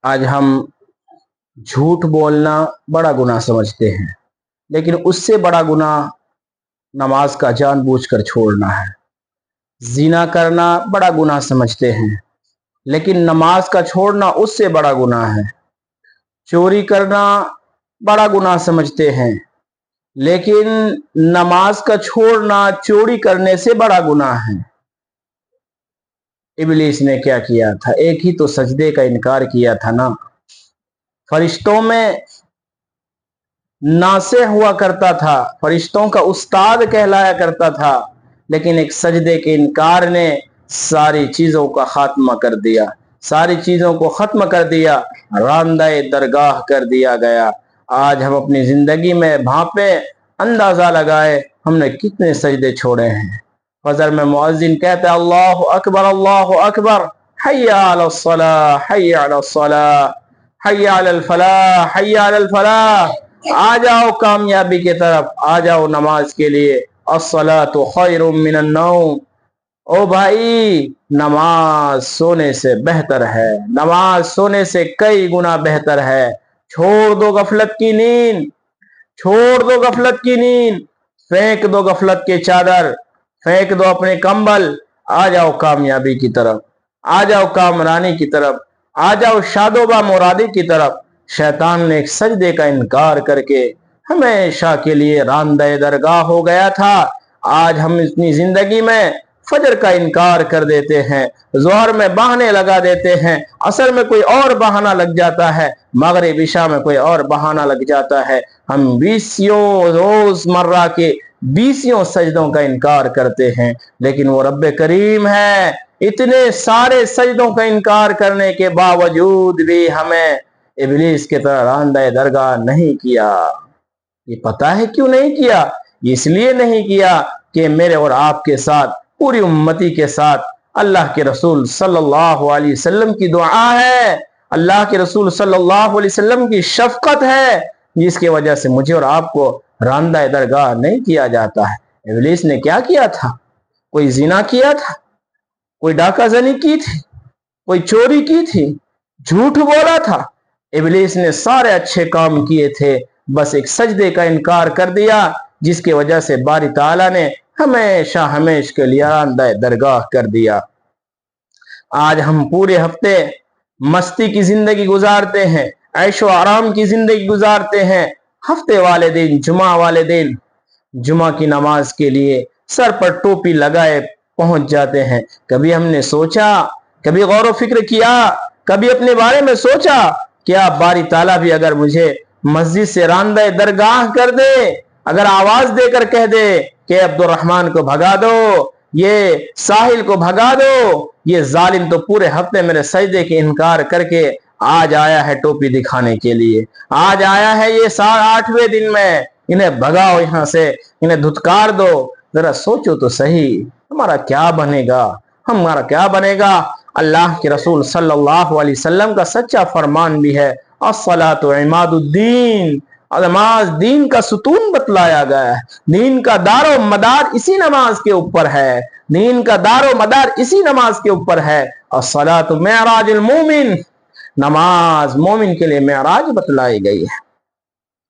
आज हम झूठ बोलना बड़ा गुनाह समझते हैं, लेकिन उससे बड़ा गुनाह नमाज का जानबूझकर छोड़ना है। जिना करना बड़ा गुनाह समझते हैं, लेकिन नमाज का छोड़ना उससे बड़ा गुनाह है। चोरी करना बड़ा गुनाह समझते हैं, लेकिन नमाज का छोड़ना चोरी करने से बड़ा गुनाह है। इब्लीस ने क्या किया था? एक ही तो सजदे का इनकार किया था ना। फरिश्तों में नासे हुआ करता था, फरिश्तों का उस्ताद कहलाया करता था, लेकिन एक सजदे के इनकार ने सारी चीजों का खात्मा कर दिया, सारी चीजों को खत्म कर दिया, रांदाए दरगाह कर दिया गया। आज हम अपनी जिंदगी में भांपे, अंदाजा लगाए हमने कितने सजदे छोड़े हैं। फजर में मुअज्जिन कहता है अल्लाहु अकबर, हय्या अलस सलाह, हय्या अलस सलाह, हय्या अलल फलाह, हय्या अलल फलाह। आ जाओ कामयाबी की तरफ, आ जाओ नमाज के लिए। अस्सलातु खैरुम मिनन नौम। ओ भाई, नमाज सोने से बेहतर है, नमाज सोने से कई गुना बेहतर है। छोड़ दो गफलत की नींद, छोड़ दो गफलत की नींद, फेंक दो गफलत के चादर, फेंक दो अपने कंबल। आ जाओ कामयाबी की तरफ, आ जाओ कामरानी की तरफ, आ जाओ शादोबा मुरादी की तरफ। शैतान ने एक सजदे का इनकार करके हमेशा के लिए रांदे दरगाह हो गया था। आज हम अपनी जिंदगी में फजर का इनकार कर देते हैं, जोहर में बहाने लगा देते हैं, असर में कोई और बहाना लग जाता है, मगरिब इशा में कोई और बहाना लग जाता है। हम बीसियों रोजमर्रा के बीसियों सजदों का इनकार करते हैं, लेकिन वो रब्बे करीम है, इतने सारे सजदों का इनकार करने के बावजूद भी हमें इब्लीस के तरह रांदा दरगाह नहीं किया। ये पता है क्यों नहीं किया? इसलिए नहीं किया कि मेरे और आपके साथ, पूरी उम्मती के साथ अल्लाह के रसूल सल्लल्लाहु अलैहि वसल्लम की दुआ है, अल्लाह के रसूल सल्लल्लाहु अलैहि वसल्लम की शफकत है, जिसकी वजह से मुझे और आपको रांदा दरगाह नहीं किया जाता है। इब्लीस ने क्या किया था? कोई जिना किया था, कोई डाकाजनी की थी, कोई चोरी की थी, झूठ बोला था। इब्लीस ने सारे अच्छे काम किए थे, बस एक सजदे का इनकार कर दिया, जिसकी वजह से बारी ताला ने हमेशा हमेशा के लिए रांदा दरगाह कर दिया। आज हम पूरे हफ्ते मस्ती की जिंदगी गुजारते हैं, ऐशो आराम की जिंदगी गुजारते हैं। हफ्ते वाले दिन, जुमा वाले दिन, जुमा की नमाज के लिए सर पर टोपी लगाए पहुंच जाते हैं। कभी हमने सोचा, कभी गौर व फिक्र किया, कभी अपने बारे में सोचा, क्या बारी ताला भी अगर मुझे मस्जिद से रांदा दरगाह कर दे, अगर आवाज देकर कह दे कि अब्दुर्रहमान को भगा दो, ये साहिल को भगा दो, ये जालिम तो पूरे हफ्ते मेरे सजदे के इनकार करके आज आया है टोपी दिखाने के लिए, आज आया है ये 8वें दिन में, इन्हें भगाओ यहां से, इन्हें धुतकार दो। जरा सोचो तो सही, हमारा क्या बनेगा, हमारा क्या बनेगा? अल्लाह के रसूल सल्लल्लाहु अलैहि वसल्लम का सच्चा फरमान भी है, अस्सलातु इमादुद्दीन, नमाज दीन का सुतून बतलाया गया है। दीन का दारो मदार इसी नमाज के ऊपर है, दीन का दारो मदार इसी नमाज के ऊपर है। अस्सलातु मेराजुल मोमिन, नमाज मोमिन के लिए मेराज बतलाई गई है,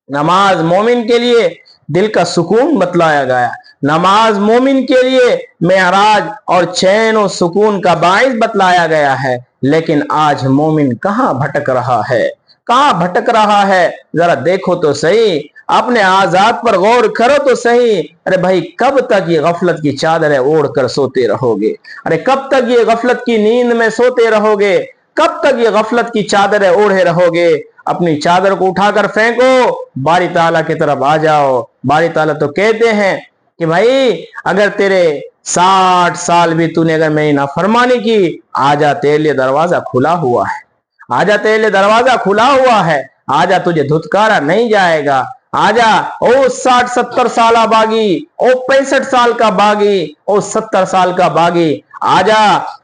नमाज मोमिन के लिए दिल का सुकून बतलाया गया, नमाज मोमिन के लिए मेराज और चैन और सुकून का बाइस बतलाया गया है। लेकिन आज मोमिन कहां भटक रहा है, कहां भटक रहा है? जरा देखो तो सही, अपने आजाद पर गौर करो तो सही। अरे भाई, कब तक ये गफलत की चादरें ओढ़ कर सोते रहोगे? अरे कब तक ये गफलत की नींद में सोते रहोगे? कब तक ये गफलत की चादरें ओढ़े रहोगे? अपनी चादर को उठाकर फेंको, बारी ताला की तरफ आ जाओ। बारी ताला तो कहते हैं कि भाई, अगर तेरे 60 साल भी तूने अगर मेरी नाफरमानी की, आजा तेरे लिए दरवाजा खुला हुआ है, आजा तेरे लिए दरवाजा खुला हुआ है, आजा तुझे धुतकारा नहीं जाएगा। आजा ओ 60-70 साल बागी, ओ 65 साल का बागी, ओ 70 साल का बागी, आजा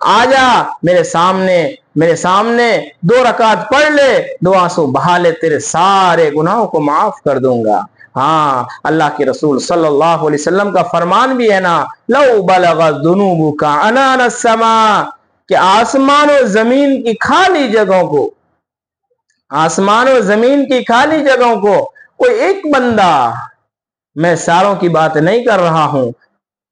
आजा मेरे सामने, मेरे सामने 2 रकात पढ़ ले, 2 आंसू बहा ले, तेरे सारे गुनाहों को माफ कर दूंगा। हाँ, अल्लाह के रसूल सल्लल्लाहु अलैहि वसल्लम का फरमान भी है ना, लौ बलगा दुनूबुका अनान समा, कि आसमान और जमीन की खाली जगहों को आसमान और जमीन की खाली जगहों को कोई एक बंदा, मैं सारों की बात नहीं कर रहा हूं,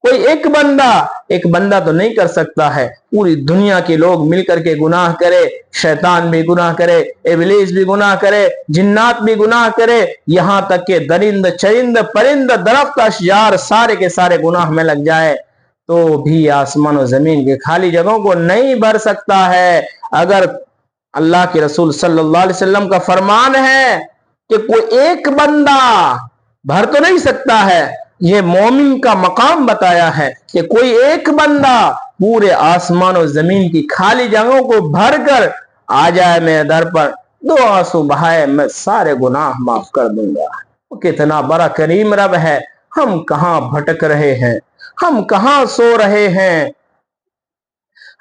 कोई एक बंदा तो नहीं कर सकता है। पूरी दुनिया के लोग मिलकर के गुनाह करे, शैतान भी गुनाह करे, इब्लीस भी गुनाह करे, जिन्नात भी गुनाह करे, यहां तक के दरिंद चरिंद परिंद दरख्त अशजार सारे के सारे गुनाह में लग जाए तो भी आसमान और जमीन की खाली जगहों को नहीं भर सकता है। अगर अल्लाह के रसूल सल्लल्लाहु अलैहि वसल्लम का फरमान है कि कोई एक बंदा भर तो नहीं सकता है, ये मोमिन का मकाम बताया है कि कोई एक बंदा पूरे आसमान और जमीन की खाली जगहों को भर कर आ जाए मेरे दर पर, दो आंसू बहाए, मैं सारे गुनाह माफ कर दूंगा। वो कितना बड़ा करीम रब है। हम कहां भटक रहे हैं, हम कहां सो रहे हैं।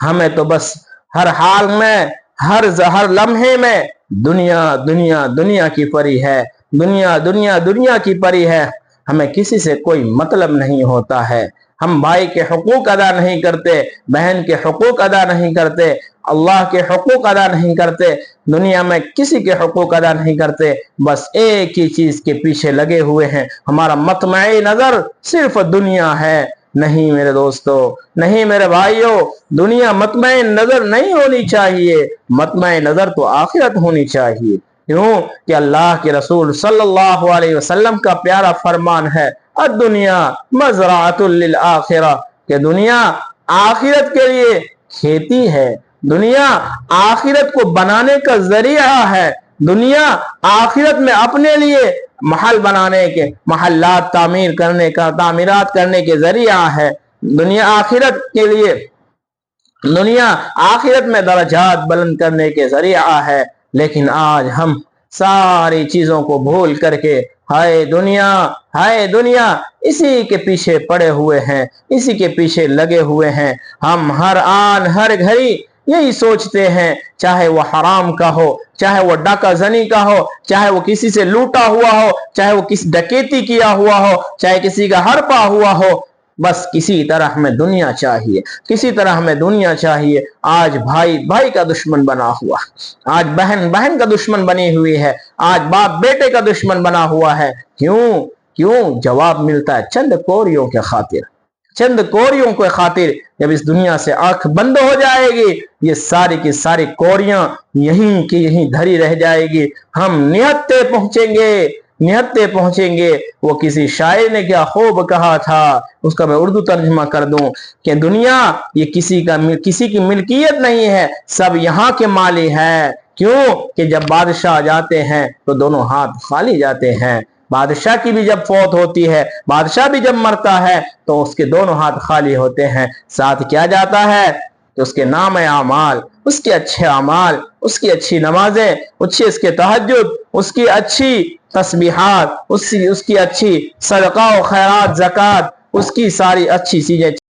हमें तो बस हर हाल में, हर लम्हे में दुनिया दुनिया दुनिया की परी है, दुनिया दुनिया दुनिया की परी है। हमें किसी से कोई मतलब नहीं होता है। हम भाई के हुकूक अदा नहीं करते, बहन के हुकूक अदा नहीं करते, अल्लाह के हुकूक अदा नहीं करते, दुनिया में किसी के हुकूक अदा नहीं करते। बस एक ही चीज के पीछे लगे हुए हैं, हमारा मतमई नजर सिर्फ दुनिया है। नहीं मेरे दोस्तों, नहीं मेरे भाइयों, दुनिया मतमई नजर नहीं होनी चाहिए, मतमई नजर तो आखिरत होनी चाहिए। क्यों कि अल्लाह के रसूल सल्लल्लाहु अलैहि वसल्लम का प्यारा फरमान है, दुनिया मज़राअतुल लिल आखिरा, कि दुनिया आखिरत के लिए खेती है, दुनिया आखिरत को बनाने का जरिया है, दुनिया आखिरत में अपने लिए महल बनाने के, महल्लात तामीरात करने के जरिया है। दुनिया आखिरत के लिए, दुनिया आखिरत में दर्जात बुलंद करने के जरिया है। लेकिन आज हम सारी चीजों को भूल करके हाय दुनिया इसी के पीछे पड़े हुए हैं, इसी के पीछे लगे हुए हैं। हम हर आन हर घड़ी यही सोचते हैं, चाहे वो हराम का हो, चाहे वो डाका जनी का हो, चाहे वो किसी से लूटा हुआ हो, चाहे वो किसी डकैती किया हुआ हो, चाहे किसी का हड़पा हुआ हो, बस किसी तरह हमें दुनिया चाहिए, किसी तरह हमें दुनिया चाहिए। आज भाई भाई का दुश्मन बना हुआ, आज बहन बहन का दुश्मन बनी हुई है, आज बाप बेटे का दुश्मन बना हुआ है। क्यों जवाब मिलता है चंद कोरियों के खातिर, चंद कोरियों के खातिर। जब इस दुनिया से आंख बंद हो जाएगी, ये सारी की सारी कोरियां यहीं की यहीं धरी रह जाएगी। हम निहत्ते पहुंचेंगे। वो किसी शायर ने क्या खूब कहा था, उसका मैं उर्दू तर्जुमा कर दूं कि दुनिया ये किसी की मिल्कियत नहीं है, सब यहाँ के माली है। क्यों कि जब बादशाह जाते हैं तो दोनों हाथ खाली जाते हैं। बादशाह की भी जब फौत होती है, बादशाह भी जब मरता है तो उसके दोनों हाथ खाली होते हैं। साथ क्या जाता है कि उसके नाम आमाल, उसके अच्छे अमाल, उसकी अच्छी नमाजें, उसके तहज्जुद, उसकी अच्छी तस्बीहात, उसकी अच्छी सदका और खैरात ज़कात, उसकी सारी अच्छी चीजें